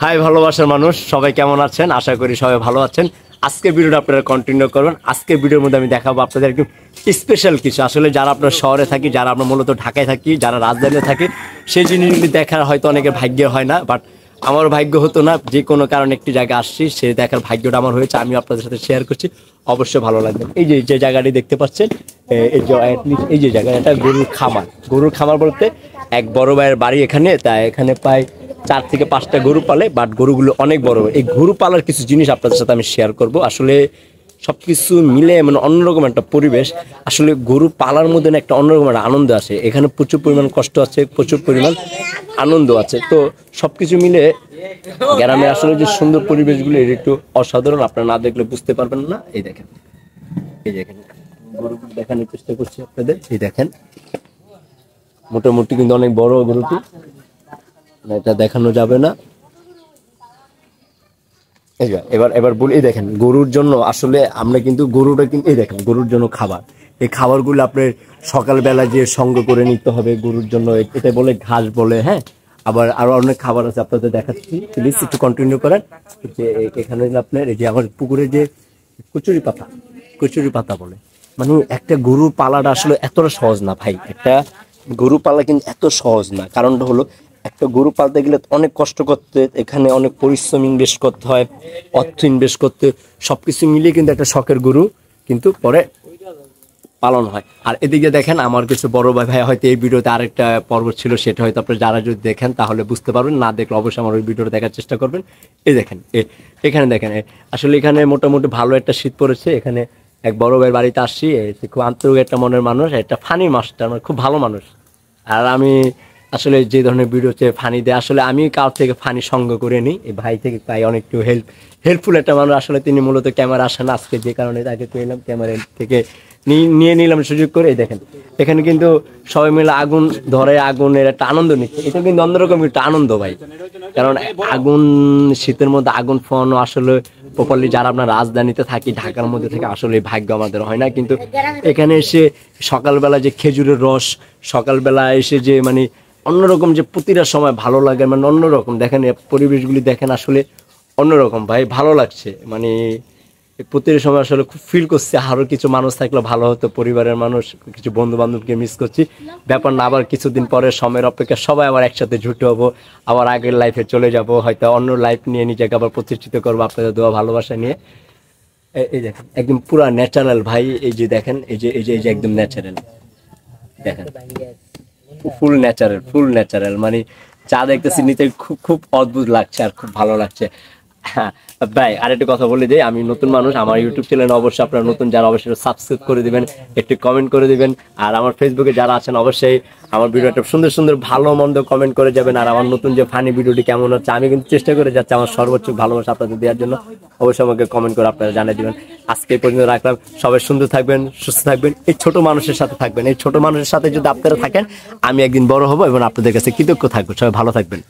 High ভালোবাসার মানুষ, সবাই কেমন আছেন? আশা করি সবাই ভালো আছেন। আজকের ভিডিওটা আপনারা কন্টিনিউ করবেন। আজকের ভিডিওর মধ্যে আমি দেখাবো আপনাদের একটু স্পেশাল কিছু। আসলে যারা আপনার শহরে থাকি, যারা আপনার মূলত ঢাকায় থাকি, যারা রাজধানীতে থাকি, সেই জিনিসগুলি দেখার হয়তো অনেকের ভাগ্যের হয় না, বাট আমার ভাগ্য হতো না। যে কোনো কারণে একটি জায়গায় আসছি, সে দেখার ভাগ্যটা আমার হয়েছে। আমি আপনাদের সাথে শেয়ার করছি, অবশ্যই ভালো লাগবে। এই যে জায়গাটি দেখতে পাচ্ছেন, এই যে জায়গা, এটা গরুর খামার। গরুর খামার বলতে এক বড় ভাইয়ের বাড়ি এখানে, তাই এখানে প্রায় 4 থেকে 5টা গরু পালে, বাট গরুগুলো অনেক বড়। এই গরু পালার কিছু জিনিস আপনাদের সাথে আমি শেয়ার করব। আসলে সব কিছু মিলে মানে অন্যরকম একটা পরিবেশ। আসলে গরু পালার মধ্যে না একটা অন্যরকম একটা আনন্দ আছে। এখানে প্রচুর পরিমাণ কষ্ট আছে, প্রচুর পরিমাণ আনন্দ আছে। তো সব কিছু মিলে গ্রামে আসলে যে সুন্দর পরিবেশগুলো, এর একটু অসাধারণ। আপনারা না দেখলে বুঝতে পারবেন না। এই দেখেন গরুগুলো দেখানোর চেষ্টা করছি আপনাদের। এই দেখেন, মোটামুটি কিন্তু অনেক বড় গরুটি, এটা দেখানো যাবে না। এবার বলি, এই দেখেন গরুর জন্য আসলে আমরা কিন্তু গরুটা কিন্তু, এই দেখেন গরুর জন্য খাবার, এই খাবারগুলো আপনার সকালবেলা যে সঙ্গে করে নিতে হবে গরুর জন্য। এটা বলে ঘাস বলে, হ্যাঁ। আবার আরো অনেক খাবার আছে, আপনাদের দেখাচ্ছি, প্লিজ একটু কন্টিনিউ করেন। যে এখানে আপনার এই যে আমার পুকুরে যে কচুরি পাতা বলে, মানে একটা গরু পালাটা আসলে এতটা সহজ না ভাই। একটা গরু পালা কিন্তু এত সহজ না। কারণটা হলো, একটা গরু পালতে গেলে অনেক কষ্ট করতে, এখানে অনেক পরিশ্রম ইনভেস্ট করতে হয়, অর্থ ইনভেস্ট করতে, সবকিছু মিলিয়ে কিন্তু একটা শখের গরু কিন্তু পরে পালন হয়। আর এদিকে দেখেন আমার কিছু বড় ভাই, হয়তো এই ভিডিওতে আরেকটা পর্ব ছিল, সেটা হয়তো আপনারা যারা যদি দেখেন তাহলে বুঝতে পারবেন, না দেখলে অবশ্যই আমার ওই ভিডিওটা দেখার চেষ্টা করবেন। এই দেখেন, এখানে দেখেন, আসলে এখানে মোটামুটি ভালো একটা শীত পড়েছে। এখানে এক বড় ভাইয়ের বাড়িতে আসছি, খুব আন্তরিক একটা মনের মানুষ, একটা ফানি মাস্টার, মানে খুব ভালো মানুষ। আর আমি আসলে যে ধরনের ভিডিওতে ফানি দেয়, আসলে আমি কার থেকে ফানি সঙ্গ করে নিই, এই ভাই থেকে পাই অনেক একটু হেল্পফুল একটা মানুষ। আসলে তিনি মূলত ক্যামেরা আসেন আজকে, যে কারণে তাকে পেলাম, ক্যামেরা থেকে নিয়ে নিলাম সুযোগ করে। দেখেন এখানে কিন্তু সবাই মিলে আগুন ধরে, আগুনের একটা আনন্দ নিচ্ছে। এটা কিন্তু অন্যরকম একটা আনন্দ ভাই। কারণ আগুন, শীতের মধ্যে আগুন ফোয়ানো আসলে প্রপারলি যারা আপনার রাজধানীতে থাকি, ঢাকার মধ্যে থেকে, আসলে ভাগ্য আমাদের হয় না। কিন্তু এখানে এসে সকালবেলা যে খেজুরের রস, সকালবেলা এসে যে মানে অন্যরকম যে প্রতিটা সময় ভালো লাগে, মানে অন্যরকম। দেখেন পরিবেশগুলি দেখেন, আসলে অন্যরকম ভাই, ভালো লাগছে। মানে প্রতিটা সময় আসলে খুব ফিল করছি আরো কিছু মানুষ থাকলে ভালো হতো, পরিবারের মানুষ, কিছু বন্ধু বান্ধবকে মিস করছি। ব্যাপার না, আবার কিছুদিন পরে সময়ের অপেক্ষা সবাই আবার একসাথে জুটে হবো, আবার আগের লাইফে চলে যাব, হয়তো অন্য লাইফ নিয়ে নিজেকে আবার প্রতিষ্ঠিত করবো আপনাদের দোয়া ভালোবাসা নিয়ে। এই দেখেন একদম পুরা ন্যাচারাল ভাই। এই যে দেখেন, এই যে একদম ন্যাচারাল দেখেন, ফুল ন্যাচারাল। মানে যা দেখতেছি নিতে খুব খুব অদ্ভুত লাগছে আর খুব ভালো লাগছে। হ্যাঁ ভাই, আরেকটা কথা বলে দিই, আমি নতুন মানুষ, আমার ইউটিউব চ্যানেল অবশ্যই আপনারা নতুন যারা অবশ্যই সাবস্ক্রাইব করে দিবেন, একটু কমেন্ট করে দিবেন। আর আমার ফেসবুকে যারা আছেন অবশ্যই আমার ভিডিওটা সুন্দর সুন্দর ভালো মন্দ কমেন্ট করে যাবেন। আর আমার নতুন যে ফানি ভিডিওটি কেমন হচ্ছে, আমি কিন্তু চেষ্টা করে যাচ্ছি আমার সর্বোচ্চ ভালোবাসা আপনাদের দেওয়ার জন্য। অবশ্যই আমাকে কমেন্ট করে আপনারা জানিয়ে দিবেন। আজকে এই পর্যন্ত রাখলাম। সবাই সুন্দর থাকবেন, সুস্থ থাকবেন, এই ছোট মানুষের সাথে থাকবেন। এই ছোট মানুষের সাথে যদি আপনারা থাকেন, আমি একদিন বড় হবো এবং আপনাদের কাছে কৃতজ্ঞ থাকবো। সবাই ভালো থাকবেন।